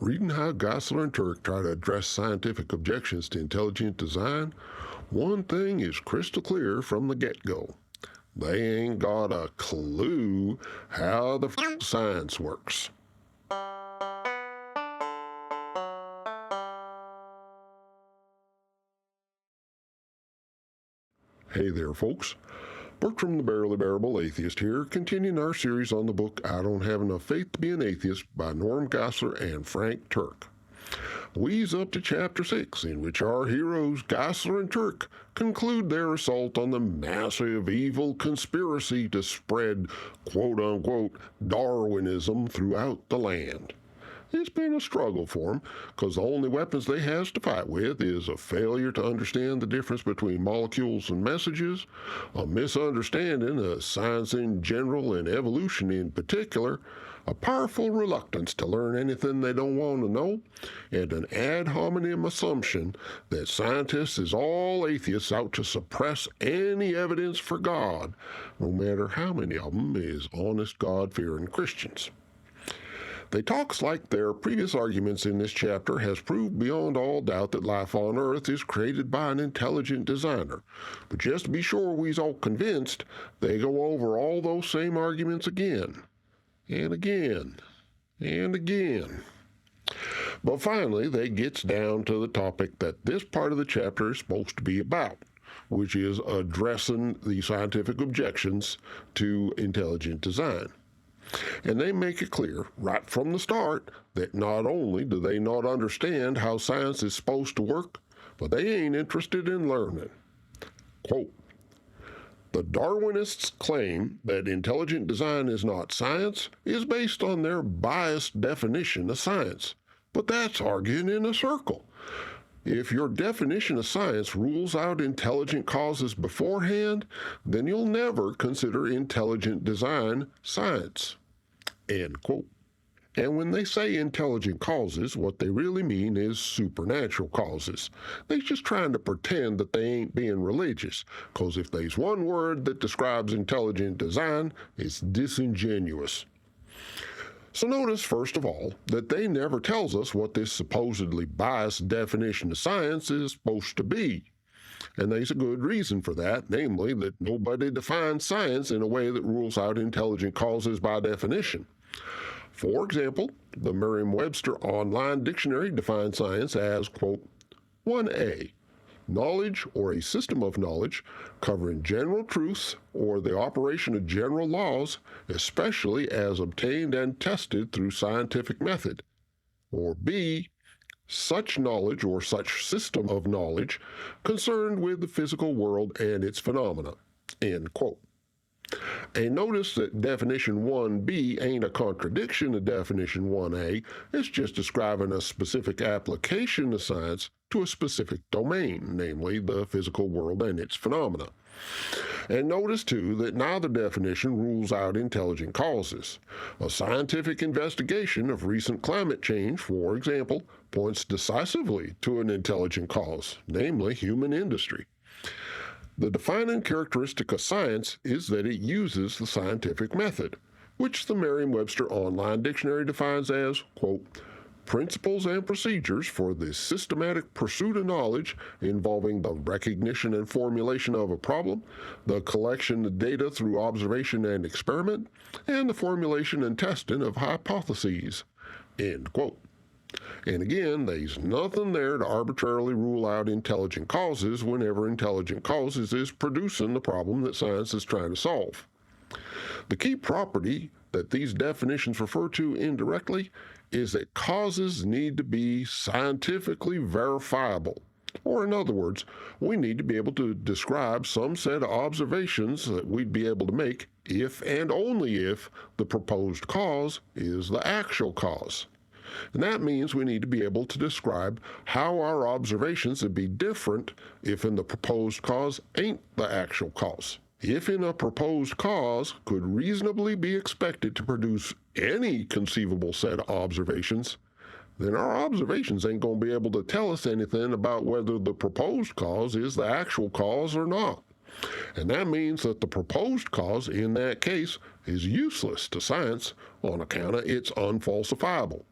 Reading how Geisler and Turek try to address scientific objections to intelligent design, one thing is crystal clear from the get-go. They ain't got a clue how the science works. Hey there, folks. Bertram the Barely Bearable Atheist here, continuing our series on the book I Don't Have Enough Faith to Be an Atheist by Norm Geisler and Frank Turek. We's up to Chapter 6, in which our heroes Geisler and Turek conclude their assault on the massive evil conspiracy to spread quote-unquote Darwinism throughout the land. It's been a struggle for them, because the only weapons they has to fight with is a failure to understand the difference between molecules and messages, a misunderstanding of science in general and evolution in particular, a powerful reluctance to learn anything they don't want to know, and an ad hominem assumption that scientists is all atheists out to suppress any evidence for God, no matter how many of them is honest God-fearing Christians. They talks like their previous arguments in this chapter has proved beyond all doubt that life on Earth is created by an intelligent designer. But just to be sure we's all convinced, they go over all those same arguments again, and again, and again. But finally, they gets down to the topic that this part of the chapter is supposed to be about, which is addressing the scientific objections to intelligent design. And they make it clear right from the start that not only do they not understand how science is supposed to work, but they ain't interested in learning. Quote, "The Darwinists' claim that intelligent design is not science is based on their biased definition of science. But that's arguing in a circle. If your definition of science rules out intelligent causes beforehand, then you'll never consider intelligent design science." End quote. And when they say intelligent causes, what they really mean is supernatural causes. They're just trying to pretend that they ain't being religious, because if there's one word that describes intelligent design, it's disingenuous. So notice, first of all, that they never tells us what this supposedly biased definition of science is supposed to be. And there's a good reason for that, namely that nobody defines science in a way that rules out intelligent causes by definition. For example, the Merriam-Webster Online Dictionary defines science as, quote, 1A, knowledge or a system of knowledge covering general truths or the operation of general laws, especially as obtained and tested through scientific method. Or B, such knowledge or such system of knowledge concerned with the physical world and its phenomena. End quote. And notice that definition 1B ain't a contradiction of definition 1A, it's just describing a specific application of science to a specific domain, namely the physical world and its phenomena. And notice, too, that neither definition rules out intelligent causes. A scientific investigation of recent climate change, for example, points decisively to an intelligent cause, namely human industry. The defining characteristic of science is that it uses the scientific method, which the Merriam-Webster Online Dictionary defines as, quote, principles and procedures for the systematic pursuit of knowledge involving the recognition and formulation of a problem, the collection of data through observation and experiment, and the formulation and testing of hypotheses. End quote. And again, there's nothing there to arbitrarily rule out intelligent causes whenever intelligent causes is producing the problem that science is trying to solve. The key property that these definitions refer to indirectly is that causes need to be scientifically verifiable. Or in other words, we need to be able to describe some set of observations that we'd be able to make if and only if the proposed cause is the actual cause. And that means we need to be able to describe how our observations would be different if in the proposed cause ain't the actual cause. If in a proposed cause could reasonably be expected to produce any conceivable set of observations, then our observations ain't going to be able to tell us anything about whether the proposed cause is the actual cause or not. And that means that the proposed cause in that case is useless to science on account of it's unfalsifiable.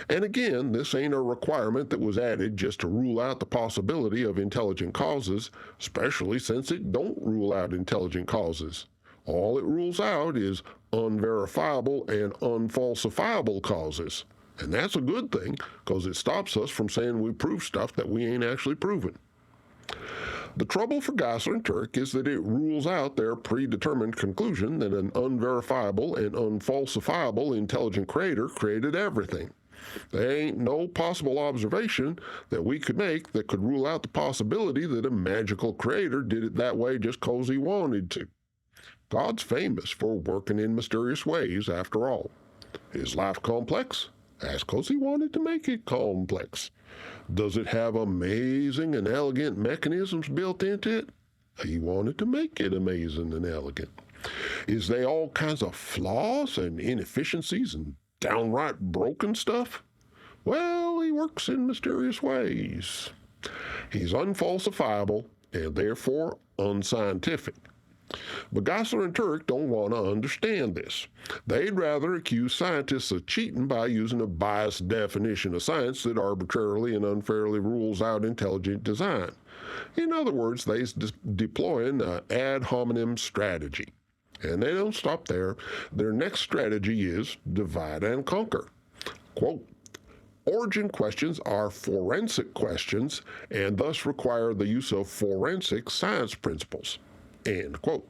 And again, this ain't a requirement that was added just to rule out the possibility of intelligent causes, especially since it don't rule out intelligent causes. All it rules out is unverifiable and unfalsifiable causes. And that's a good thing, because it stops us from saying we prove stuff that we ain't actually proven. The trouble for Geisler and Turek is that it rules out their predetermined conclusion that an unverifiable and unfalsifiable intelligent creator created everything. There ain't no possible observation that we could make that could rule out the possibility that a magical creator did it that way just 'cause he wanted to. God's famous for working in mysterious ways, after all. Is life complex? That's 'cause he wanted to make it complex. Does it have amazing and elegant mechanisms built into it? He wanted to make it amazing and elegant. Is there all kinds of flaws and inefficiencies and downright broken stuff? Well, he works in mysterious ways. He's unfalsifiable and therefore unscientific. But Geisler and Turek don't want to understand this. They'd rather accuse scientists of cheating by using a biased definition of science that arbitrarily and unfairly rules out intelligent design. In other words, they're deploying an ad hominem strategy. And they don't stop there. Their next strategy is divide and conquer. Quote, origin questions are forensic questions and thus require the use of forensic science principles. End quote.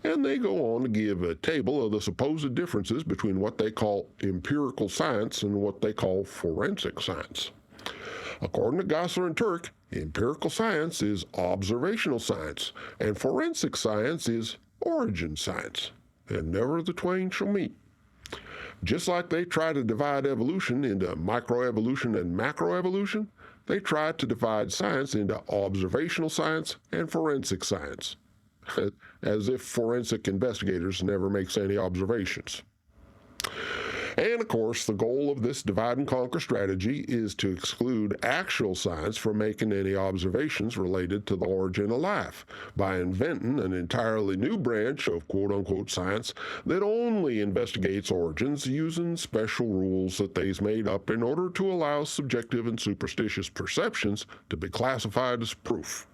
And they go on to give a table of the supposed differences between what they call empirical science and what they call forensic science. According to Geisler and Turek, empirical science is observational science, and forensic science is origin science, and never the twain shall meet. Just like they try to divide evolution into microevolution and macroevolution, they try to divide science into observational science and forensic science. As if forensic investigators never makes any observations. And of course, the goal of this divide and conquer strategy is to exclude actual science from making any observations related to the origin of life by inventing an entirely new branch of quote-unquote science that only investigates origins using special rules that they's made up in order to allow subjective and superstitious perceptions to be classified as proof.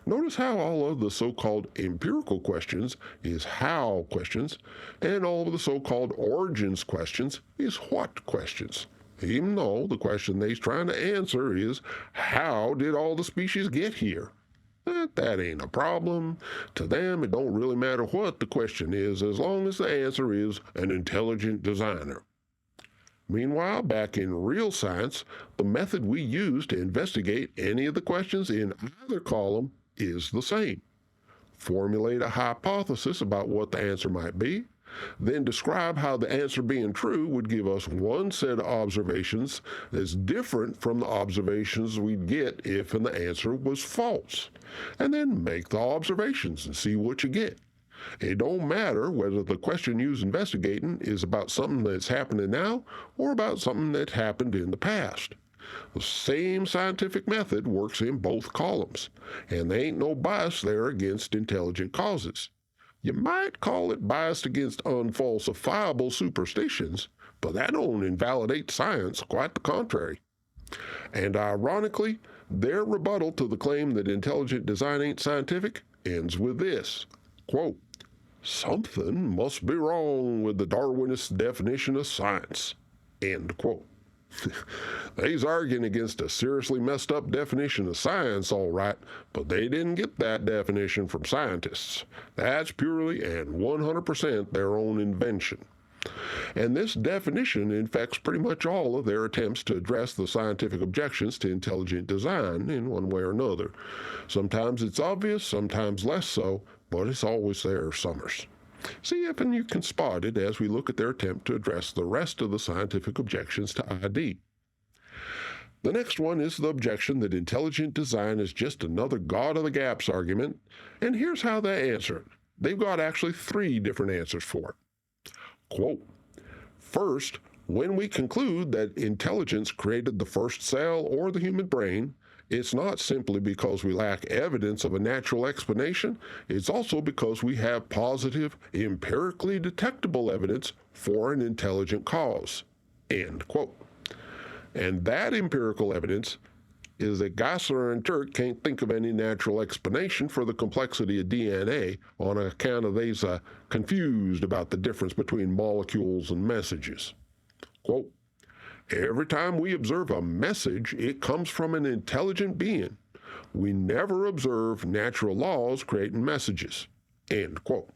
Notice how all of the so-called empirical questions is how questions, and all of the so-called origins questions is what questions, even though the question they's trying to answer is how did all the species get here? That ain't a problem. To them, it don't really matter what the question is as long as the answer is an intelligent designer. Meanwhile, back in real science, the method we use to investigate any of the questions in either column is the same. Formulate a hypothesis about what the answer might be, then describe how the answer being true would give us one set of observations that's different from the observations we'd get if the answer was false, and then make the observations and see what you get. It don't matter whether the question you're investigating is about something that's happening now or about something that happened in the past. The same scientific method works in both columns, and there ain't no bias there against intelligent causes. You might call it biased against unfalsifiable superstitions, but that don't invalidate science, quite the contrary. And ironically, their rebuttal to the claim that intelligent design ain't scientific ends with this, quote, something must be wrong with the Darwinist definition of science, end quote. They's arguing against a seriously messed up definition of science, all right, but they didn't get that definition from scientists. That's purely and 100% their own invention. And this definition infects pretty much all of their attempts to address the scientific objections to intelligent design in one way or another. Sometimes it's obvious, sometimes less so, but it's always there, Summers. See if you can spot it as we look at their attempt to address the rest of the scientific objections to ID. The next one is the objection that intelligent design is just another God of the gaps argument, and here's how they answer it. They've got actually 3 different answers for it. Quote, first, when we conclude that intelligence created the first cell or the human brain, it's not simply because we lack evidence of a natural explanation, it's also because we have positive, empirically detectable evidence for an intelligent cause. End quote. And that empirical evidence is that Geisler and Turek can't think of any natural explanation for the complexity of DNA on account of they's confused about the difference between molecules and messages. Quote, every time we observe a message, it comes from an intelligent being. We never observe natural laws creating messages. End quote.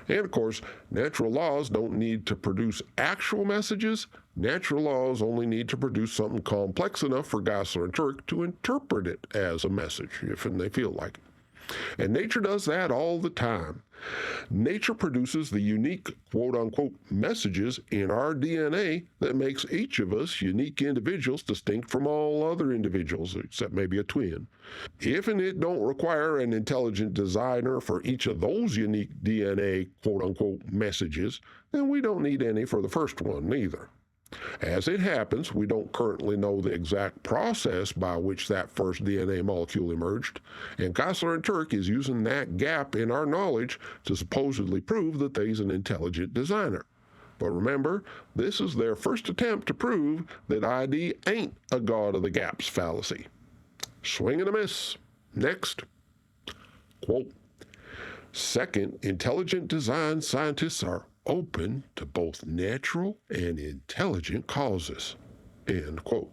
And of course, natural laws don't need to produce actual messages. Natural laws only need to produce something complex enough for Geisler and Turek to interpret it as a message, if they feel like it. And nature does that all the time. Nature produces the unique quote-unquote messages in our DNA that makes each of us unique individuals distinct from all other individuals, except maybe a twin. If and it don't require an intelligent designer for each of those unique DNA quote-unquote messages, then we don't need any for the first one either. As it happens, we don't currently know the exact process by which that first DNA molecule emerged, and Geisler and Turek is using that gap in our knowledge to supposedly prove that they's an intelligent designer. But remember, this is their first attempt to prove that ID ain't a God of the gaps fallacy. Swing and a miss. Next. Quote, second, intelligent design scientists are open to both natural and intelligent causes. End quote.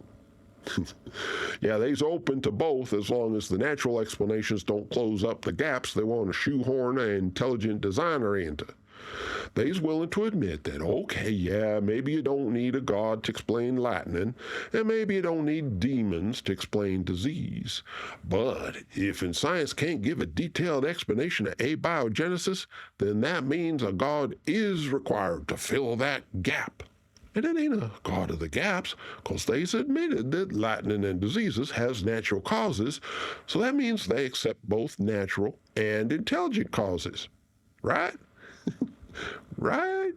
Yeah, they's open to both as long as the natural explanations don't close up the gaps they want to shoehorn an intelligent designer into. They's willing to admit that, okay, yeah, maybe you don't need a god to explain lightning, and maybe you don't need demons to explain disease. But if in science can't give a detailed explanation of abiogenesis, then that means a god is required to fill that gap. And it ain't a god of the gaps, because they's admitted that lightning and diseases has natural causes, so that means they accept both natural and intelligent causes. Right? Right?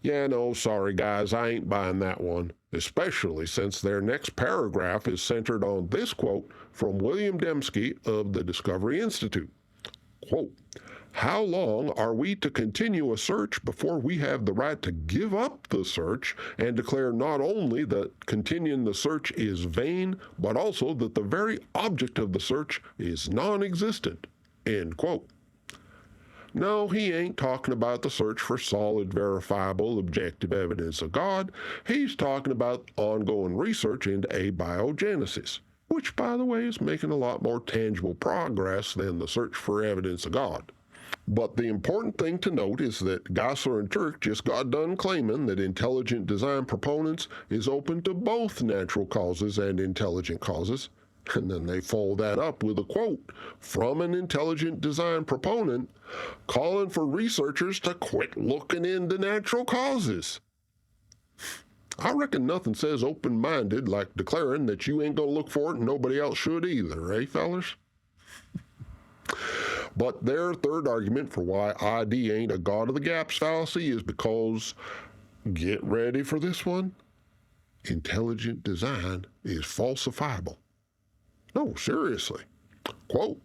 Yeah, no, sorry guys, I ain't buying that one, especially since their next paragraph is centered on this quote from William Dembski of the Discovery Institute. Quote, how long are we to continue a search before we have the right to give up the search and declare not only that continuing the search is vain, but also that the very object of the search is non-existent? End quote. No, he ain't talking about the search for solid, verifiable, objective evidence of God. He's talking about ongoing research into abiogenesis, which, by the way, is making a lot more tangible progress than the search for evidence of God. But the important thing to note is that Geisler and Turek just got done claiming that intelligent design proponents is open to both natural causes and intelligent causes. And then they follow that up with a quote from an intelligent design proponent calling for researchers to quit looking into natural causes. I reckon nothing says open-minded like declaring that you ain't going to look for it and nobody else should either, eh, fellas? But their third argument for why ID ain't a God of the gaps fallacy is because, get ready for this one, intelligent design is falsifiable. No, seriously. Quote,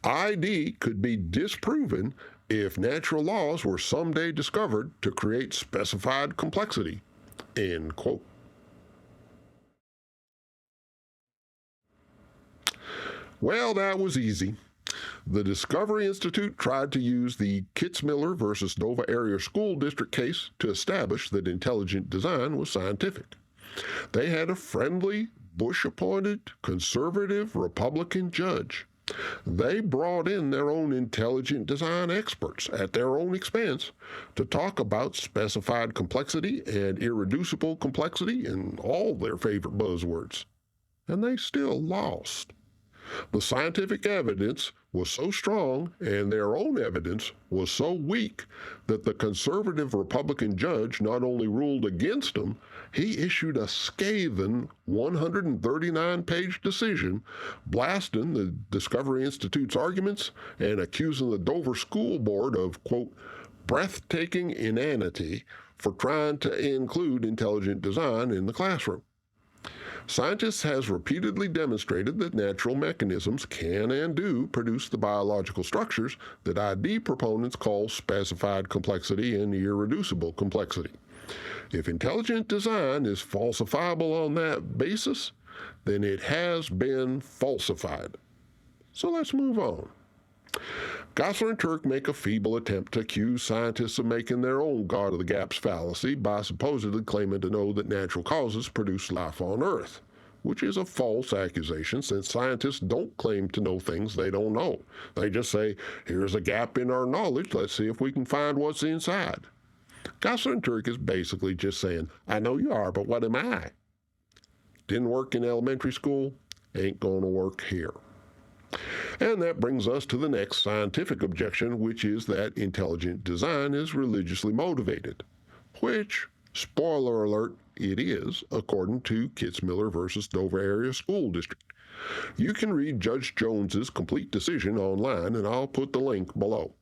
ID could be disproven if natural laws were someday discovered to create specified complexity. End quote. Well, that was easy. The Discovery Institute tried to use the Kitzmiller versus Nova Area School District case to establish that intelligent design was scientific. They had a friendly, Bush-appointed, conservative Republican judge. They brought in their own intelligent design experts at their own expense to talk about specified complexity and irreducible complexity and all their favorite buzzwords. And they still lost. The scientific evidence was so strong and their own evidence was so weak that the conservative Republican judge not only ruled against them, he issued a scathing 139-page decision blasting the Discovery Institute's arguments and accusing the Dover School Board of, quote, breathtaking inanity for trying to include intelligent design in the classroom. Scientists has repeatedly demonstrated that natural mechanisms can and do produce the biological structures that ID proponents call specified complexity and irreducible complexity. If intelligent design is falsifiable on that basis, then it has been falsified. So let's move on. Geisler and Turek make a feeble attempt to accuse scientists of making their own God of the Gaps fallacy by supposedly claiming to know that natural causes produce life on Earth, which is a false accusation since scientists don't claim to know things they don't know. They just say, here's a gap in our knowledge, let's see if we can find what's inside. Geisler and Turek is basically just saying, I know you are, but what am I? Didn't work in elementary school, ain't gonna work here. And that brings us to the next scientific objection, which is that intelligent design is religiously motivated, which, spoiler alert, it is, according to Kitzmiller versus Dover Area School District. You can read Judge Jones's complete decision online, and I'll put the link below.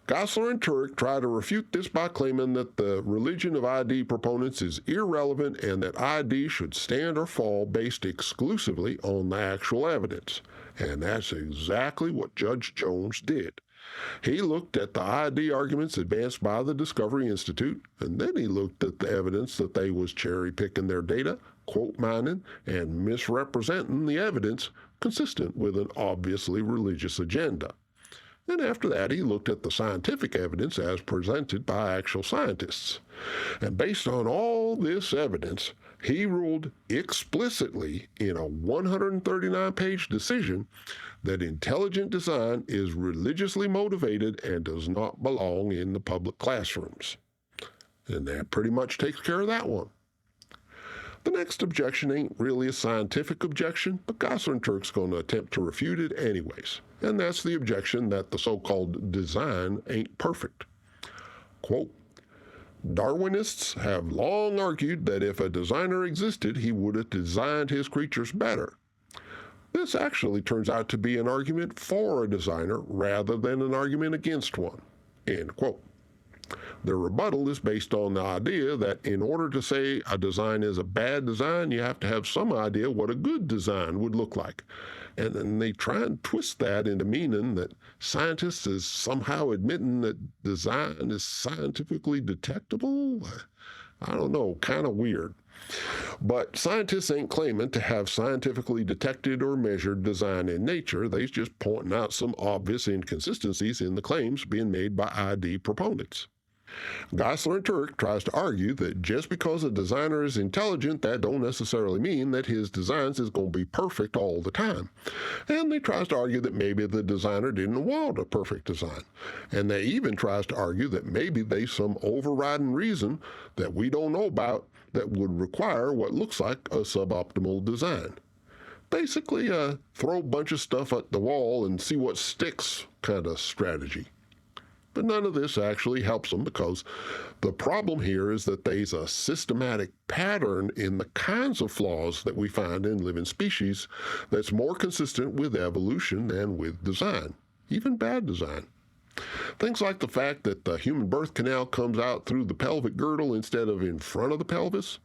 Geisler and Turek try to refute this by claiming that the religion of ID proponents is irrelevant and that ID should stand or fall based exclusively on the actual evidence. And that's exactly what Judge Jones did. He looked at the ID arguments advanced by the Discovery Institute, and then he looked at the evidence that they was cherry-picking their data, quote mining, and misrepresenting the evidence consistent with an obviously religious agenda. And after that, he looked at the scientific evidence as presented by actual scientists. And based on all this evidence, he ruled explicitly in a 139-page decision that intelligent design is religiously motivated and does not belong in the public classrooms. And that pretty much takes care of that one. The next objection ain't really a scientific objection, but Geisler and Turek's going to attempt to refute it anyways. And that's the objection that the so-called design ain't perfect. Quote, Darwinists have long argued that if a designer existed, he would have designed his creatures better. This actually turns out to be an argument for a designer rather than an argument against one. End quote. The rebuttal is based on the idea that in order to say a design is a bad design, you have to have some idea what a good design would look like. And then they try and twist that into meaning that scientists is somehow admitting that design is scientifically detectable. I don't know, kind of weird. But scientists ain't claiming to have scientifically detected or measured design in nature. They's just pointing out some obvious inconsistencies in the claims being made by ID proponents. Geisler and Turek tries to argue that just because a designer is intelligent, that don't necessarily mean that his designs is going to be perfect all the time. And they tries to argue that maybe the designer didn't want a perfect design. And they even tries to argue that maybe there's some overriding reason that we don't know about that would require what looks like a suboptimal design. Basically, throw a bunch of stuff at the wall and see what sticks kind of strategy. But none of this actually helps them because the problem here is that there's a systematic pattern in the kinds of flaws that we find in living species that's more consistent with evolution than with design, even bad design. Things like the fact that the human birth canal comes out through the pelvic girdle instead of in front of the pelvis.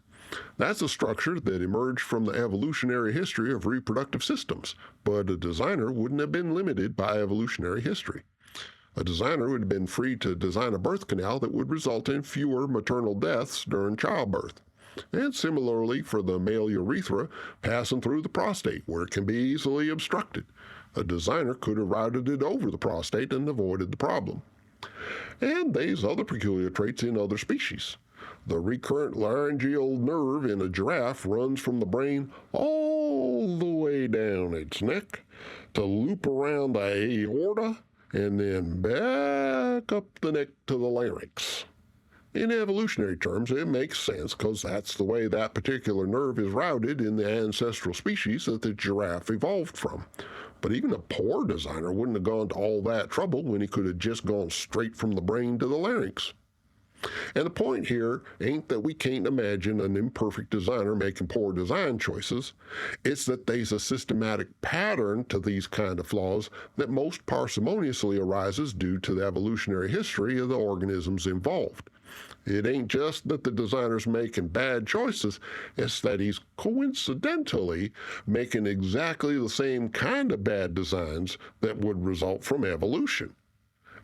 That's a structure that emerged from the evolutionary history of reproductive systems, but a designer wouldn't have been limited by evolutionary history. A designer would have been free to design a birth canal that would result in fewer maternal deaths during childbirth. And similarly for the male urethra passing through the prostate, where it can be easily obstructed. A designer could have routed it over the prostate and avoided the problem. And there's other peculiar traits in other species. The recurrent laryngeal nerve in a giraffe runs from the brain all the way down its neck to loop around the aorta and then back up the neck to the larynx. In evolutionary terms, it makes sense because that's the way that particular nerve is routed in the ancestral species that the giraffe evolved from. But even a poor designer wouldn't have gone to all that trouble when he could have just gone straight from the brain to the larynx. And the point here ain't that we can't imagine an imperfect designer making poor design choices. It's that there's a systematic pattern to these kind of flaws that most parsimoniously arises due to the evolutionary history of the organisms involved. It ain't just that the designer's making bad choices, it's that he's coincidentally making exactly the same kind of bad designs that would result from evolution.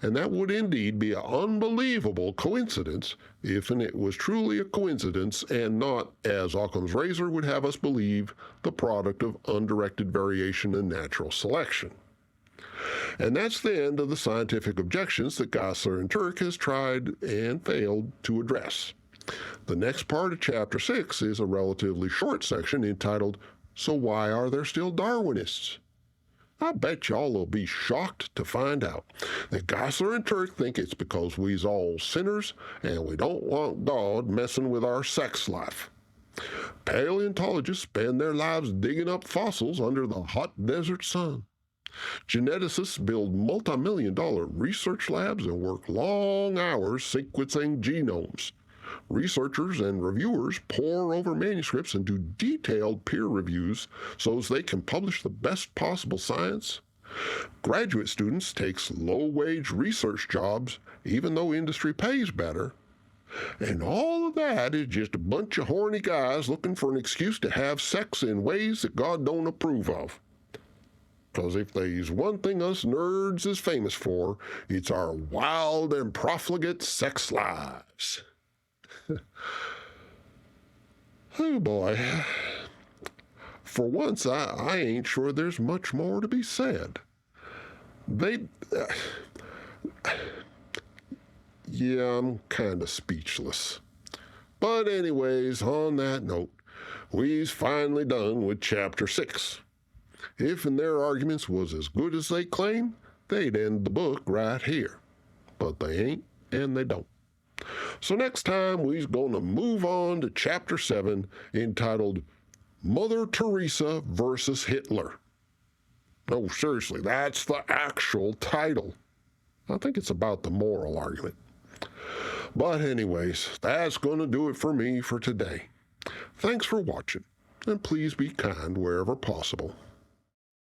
And that would indeed be an unbelievable coincidence if it was truly a coincidence and not, as Occam's razor would have us believe, the product of undirected variation and natural selection. And that's the end of the scientific objections that Geisler and Turek has tried and failed to address. The next part of Chapter 6 is a relatively short section entitled, So Why Are There Still Darwinists? I bet y'all will be shocked to find out that Geisler and Turek think it's because we's all sinners and we don't want God messing with our sex life. Paleontologists spend their lives digging up fossils under the hot desert sun. Geneticists build multi-million-dollar research labs and work long hours sequencing genomes. Researchers and reviewers pore over manuscripts and do detailed peer reviews so as they can publish the best possible science. Graduate students take low-wage research jobs, even though industry pays better. And all of that is just a bunch of horny guys looking for an excuse to have sex in ways that God don't approve of. Because if there's one thing us nerds is famous for, it's our wild and profligate sex lives. Oh boy. For once, I ain't sure there's much more to be said. Yeah, I'm kind of speechless. But anyways, on that note, we's finally done with Chapter 6. If their arguments was as good as they claim, they'd end the book right here. But they ain't, and they don't. So next time, we's going to move on to Chapter 7, entitled Mother Teresa versus Hitler. No, seriously, that's the actual title. I think it's about the moral argument. But anyways, that's going to do it for me for today. Thanks for watching, and please be kind wherever possible.